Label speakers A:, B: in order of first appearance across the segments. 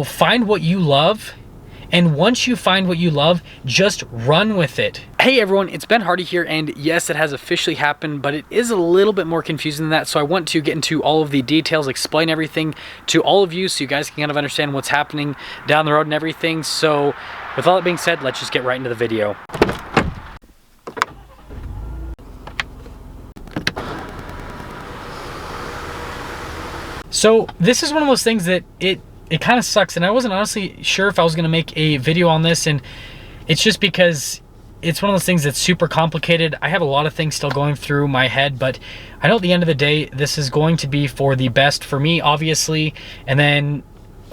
A: find what you love. And once you find what you love, just run with it. Hey everyone, it's Ben Hardy here, and yes, it has officially happened, but it is a little bit more confusing than that, so I want to get into all of the details, explain everything to all of you so you guys can kind of understand what's happening down the road and everything. So with all that being said, let's just get right into the video. So this is one of those things that it kind of sucks, and I wasn't honestly sure if I was going to make a video on this, and it's just because it's one of those things that's super complicated. I have a lot of things still going through my head, but I know at the end of the day, this is going to be for the best for me, obviously, and then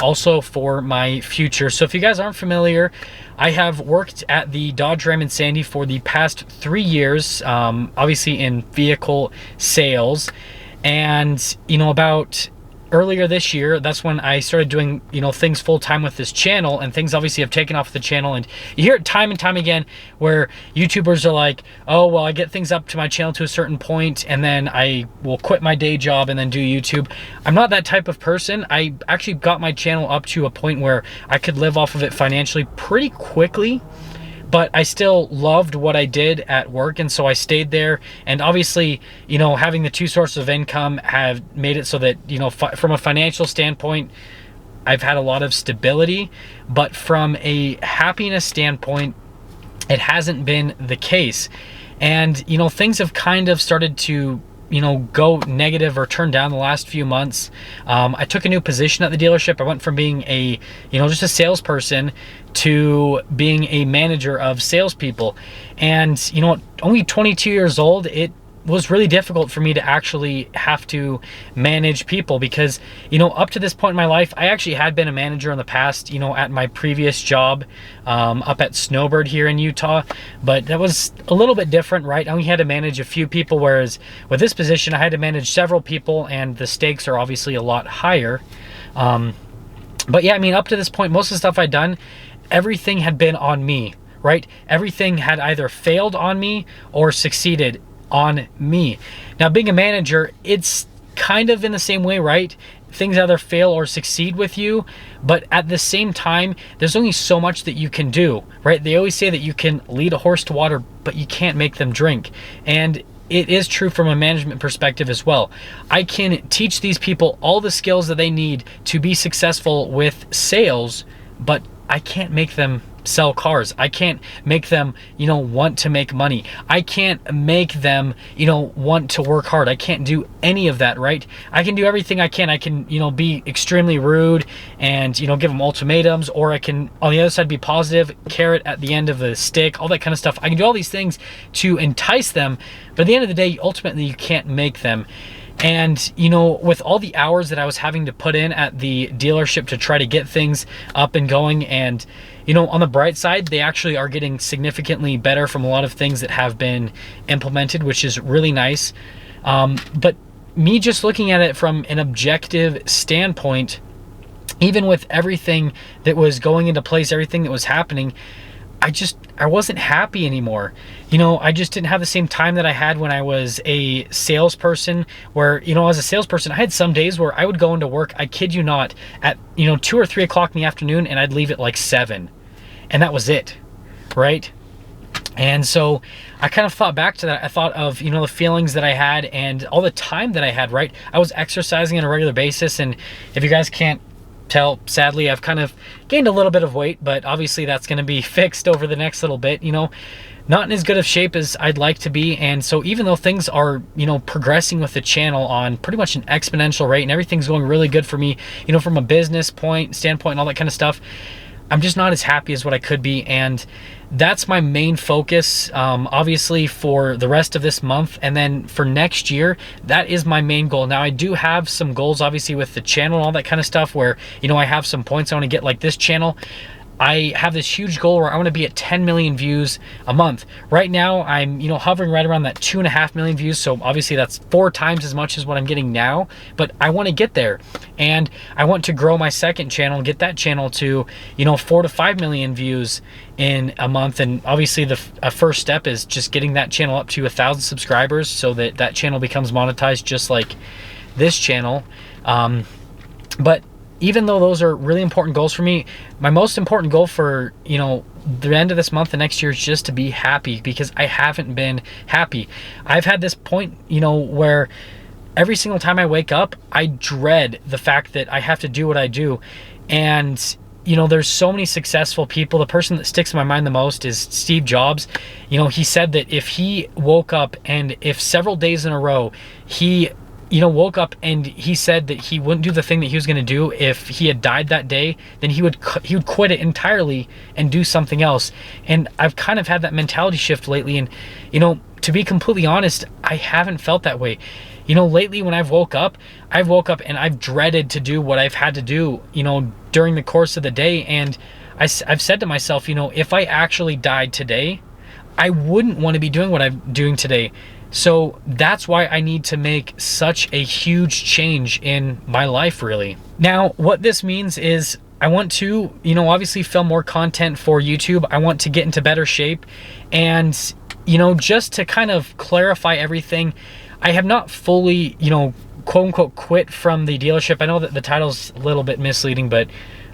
A: also for my future. So if you guys aren't familiar, I have worked at the Dodge Ram in Sandy for the past 3 years, obviously in vehicle sales, and about earlier this year, that's when I started doing, things full time with this channel, and things obviously have taken off the channel. And you hear it time and time again where YouTubers are like, oh, well, I get things up to my channel to a certain point and then I will quit my day job and then do YouTube. I'm not that type of person. I actually got my channel up to a point where I could live off of it financially pretty quickly, but I still loved what I did at work, and so I stayed there. And obviously, having the two sources of income have made it so that, from a financial standpoint, I've had a lot of stability, but from a happiness standpoint, it hasn't been the case. And, things have kind of started to go negative or turn down the last few months. I took a new position at the dealership. I went from being a, just a salesperson to being a manager of salespeople. And, only 22 years old, it was really difficult for me to actually have to manage people because, up to this point in my life, I actually had been a manager in the past, at my previous job up at Snowbird here in Utah, but that was a little bit different, right? I only had to manage a few people, whereas with this position, I had to manage several people, and the stakes are obviously a lot higher. But yeah, up to this point, most of the stuff I'd done, everything had been on me, right? Everything had either failed on me or succeeded on me. Now, being a manager, it's kind of in the same way, right? Things either fail or succeed with you, but at the same time, there's only so much that you can do, right? They always say that you can lead a horse to water, but you can't make them drink. And it is true from a management perspective as well. I can teach these people all the skills that they need to be successful with sales, but I can't make them sell cars. I can't make them, want to make money. I can't make them, want to work hard. I can't do any of that, right? I can do everything I can. I can, be extremely rude and, give them ultimatums, or I can, on the other side, be positive, carrot at the end of the stick, all that kind of stuff. I can do all these things to entice them, but at the end of the day, ultimately, you can't make them. And, with all the hours that I was having to put in at the dealership to try to get things up and going, and, on the bright side, they actually are getting significantly better from a lot of things that have been implemented, which is really nice. But me just looking at it from an objective standpoint, even with everything that was going into place, everything that was happening, I wasn't happy anymore. I just didn't have the same time that I had when I was a salesperson, where, as a salesperson, I had some days where I would go into work, I kid you not, at, 2 or 3 o'clock in the afternoon, and I'd leave at like 7. And that was it, right? And so I kind of thought back to that. I thought of, the feelings that I had and all the time that I had, right? I was exercising on a regular basis, and if you guys can't tell, sadly, I've kind of gained a little bit of weight, but obviously that's going to be fixed over the next little bit, not in as good of shape as I'd like to be. And so even though things are, progressing with the channel on pretty much an exponential rate, and everything's going really good for me, from a business standpoint and all that kind of stuff, I'm just not as happy as what I could be. And that's my main focus, obviously, for the rest of this month. And then for next year, that is my main goal. Now, I do have some goals, obviously, with the channel and all that kind of stuff, where, I have some points I want to get, like this channel. I have this huge goal where I want to be at 10 million views a month. Right now, I'm, hovering right around that 2.5 million views. So obviously that's 4 times as much as what I'm getting now, but I want to get there. And I want to grow my second channel, get that channel to, 4 to 5 million views in a month. And obviously the first step is just getting that channel up to 1,000 subscribers so that that channel becomes monetized just like this channel. But even though those are really important goals for me, my most important goal for, you know, the end of this month and next year is just to be happy, because I haven't been happy. I've had this point, you know, where every single time I wake up, I dread the fact that I have to do what I do. And, you know, there's so many successful people. The person that sticks in my mind the most is Steve Jobs. You know, he said that if he woke up and if several days in a row he, you know, woke up and he said that he wouldn't do the thing that he was going to do if he had died that day, then he would quit it entirely and do something else. And I've kind of had that mentality shift lately. And, you know, to be completely honest, I haven't felt that way. You know, lately when I've woke up and I've dreaded to do what I've had to do, you know, during the course of the day. And I've said to myself, you know, if I actually died today, I wouldn't want to be doing what I'm doing today. So that's why I need to make such a huge change in my life, really. Now, what this means is I want to, you know, obviously film more content for YouTube. I want to get into better shape. And, you know, just to kind of clarify everything, I have not fully, you know, quote unquote quit from the dealership. I know that the title's a little bit misleading, but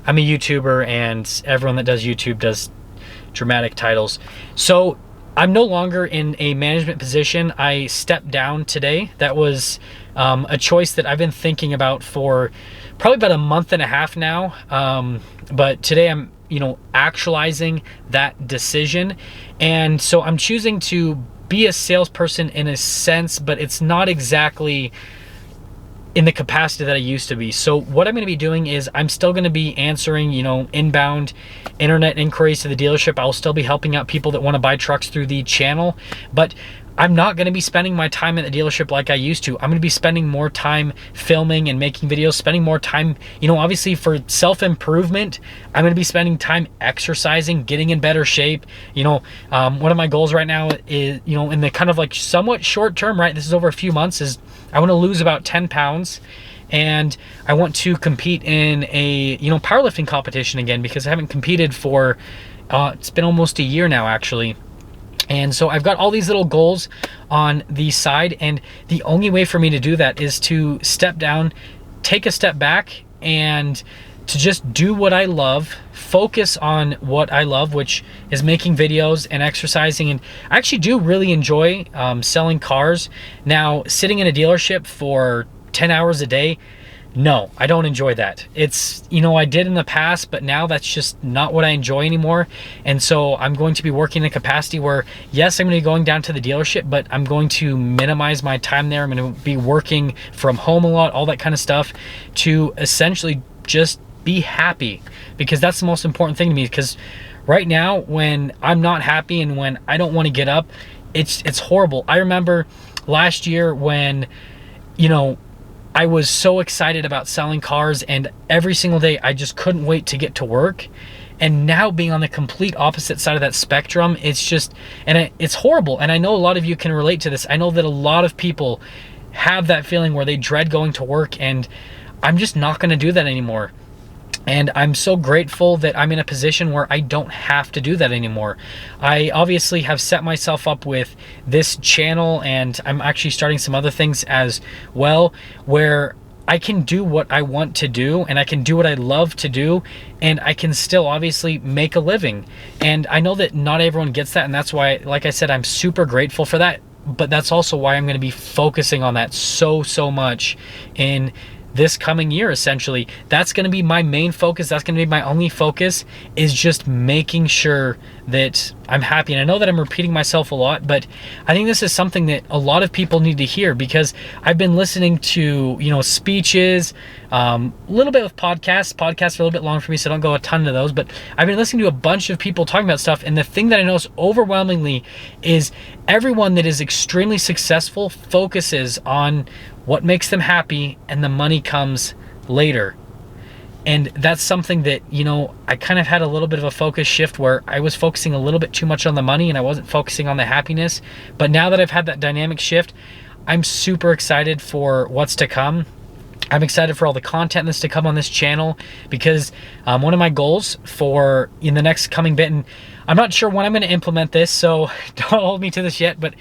A: I'm a YouTuber and everyone that does YouTube does dramatic titles. So I'm no longer in a management position. I stepped down today. That was a choice that I've been thinking about for probably about a month and a half now. But today I'm, you know, actualizing that decision. And so I'm choosing to be a salesperson in a sense, but it's not exactly in the capacity that I used to be. So what I'm going to be doing is I'm still going to be answering, you know, inbound internet inquiries to the dealership. I'll still be helping out people that want to buy trucks through the channel, but I'm not going to be spending my time at the dealership like I used to. I'm going to be spending more time filming and making videos, spending more time, you know, obviously for self-improvement. I'm going to be spending time exercising, getting in better shape. You know, one of my goals right now is, you know, in the kind of like somewhat short term, right? This is over a few months, is I want to lose about 10 pounds. And I want to compete in a, you know, powerlifting competition again, because I haven't competed for, it's been almost a year now, actually. And so I've got all these little goals on the side, and the only way for me to do that is to step down, take a step back, and to just do what I love, focus on what I love, which is making videos and exercising. And I actually do really enjoy selling cars. Now, sitting in a dealership for 10 hours a day, no, I don't enjoy that. It's, you know, I did in the past, but now that's just not what I enjoy anymore. And so I'm going to be working in a capacity where, yes, I'm going to be going down to the dealership, but I'm going to minimize my time there. I'm going to be working from home a lot, all that kind of stuff, to essentially just be happy, because that's the most important thing to me. Because right now, when I'm not happy and when I don't want to get up, it's horrible. I remember last year when, you know, I was so excited about selling cars, and every single day I just couldn't wait to get to work. And now being on the complete opposite side of that spectrum, it's just, and it's horrible. And I know a lot of you can relate to this. I know that a lot of people have that feeling where they dread going to work, and I'm just not going to do that anymore. And I'm so grateful that I'm in a position where I don't have to do that anymore. I obviously have set myself up with this channel, and I'm actually starting some other things as well, where I can do what I want to do, and I can do what I love to do, and I can still obviously make a living. And I know that not everyone gets that, and that's why, like I said, I'm super grateful for that. But that's also why I'm going to be focusing on that so much in this coming year. Essentially, that's going to be my main focus. That's going to be my only focus, is just making sure that I'm happy. And I know that I'm repeating myself a lot, but I think this is something that a lot of people need to hear, because I've been listening to, you know, speeches, a little bit with podcasts are a little bit long for me, so don't go a ton of those, but I've been listening to a bunch of people talking about stuff. And the thing that I notice overwhelmingly is everyone that is extremely successful focuses on what makes them happy, and the money comes later. And that's something that, you know, I kind of had a little bit of a focus shift where I was focusing a little bit too much on the money and I wasn't focusing on the happiness. But now that I've had that dynamic shift, I'm super excited for what's to come. I'm excited for all the content that's to come on this channel, because one of my goals for in the next coming bit, and I'm not sure when I'm going to implement this, so don't hold me to this yet, but,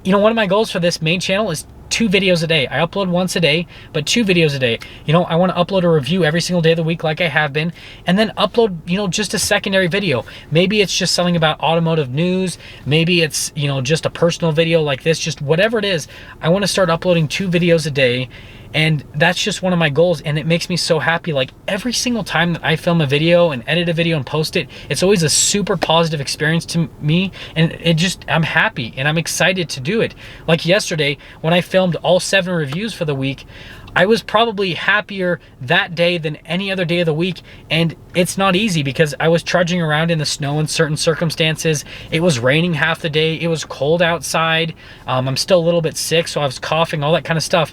A: you know, one of my goals for this main channel is 2 videos a day. I upload once a day, but 2 videos a day. You know, I want to upload a review every single day of the week like I have been, and then upload, you know, just a secondary video. Maybe it's just something about automotive news. Maybe it's, you know, just a personal video like this, just whatever it is. I want to start uploading 2 videos a day. And that's just one of my goals, and it makes me so happy. Like every single time that I film a video and edit a video and post it, it's always a super positive experience to me, and I'm happy and I'm excited to do it. Like yesterday when I filmed all 7 reviews for the week, I was probably happier that day than any other day of the week. And it's not easy because I was trudging around in the snow in certain circumstances. It was raining half the day. It was cold outside. I'm still a little bit sick, so I was coughing, all that kind of stuff.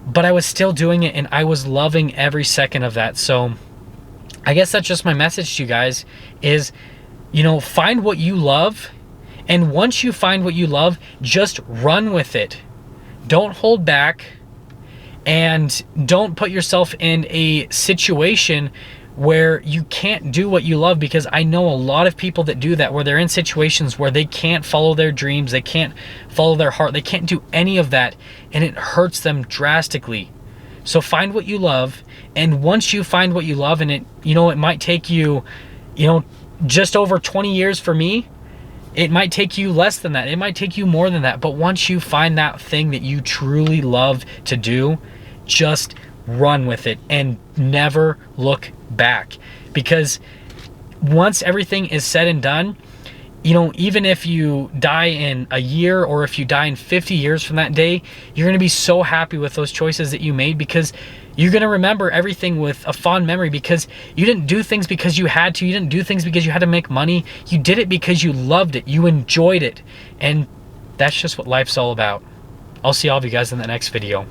A: But I was still doing it, and I was loving every second of that. So I guess that's just my message to you guys is, you know, find what you love. And once you find what you love, just run with it. Don't hold back, and don't put yourself in a situation where you can't do what you love, because I know a lot of people that do that, where they're in situations where they can't follow their dreams, they can't follow their heart, they can't do any of that, and it hurts them drastically. So find what you love, and once you find what you love, and it, you know, it might take you, you know, just over 20 years for me. It might take you less than that, it might take you more than that, but once you find that thing that you truly love to do, just run with it and never look back. Because once everything is said and done, you know, even if you die in a year or if you die in 50 years from that day, you're going to be so happy with those choices that you made, because you're going to remember everything with a fond memory, because you didn't do things because you had to. You didn't do things because you had to make money. You did it because you loved it. You enjoyed it. And that's just what life's all about. I'll see all of you guys in the next video.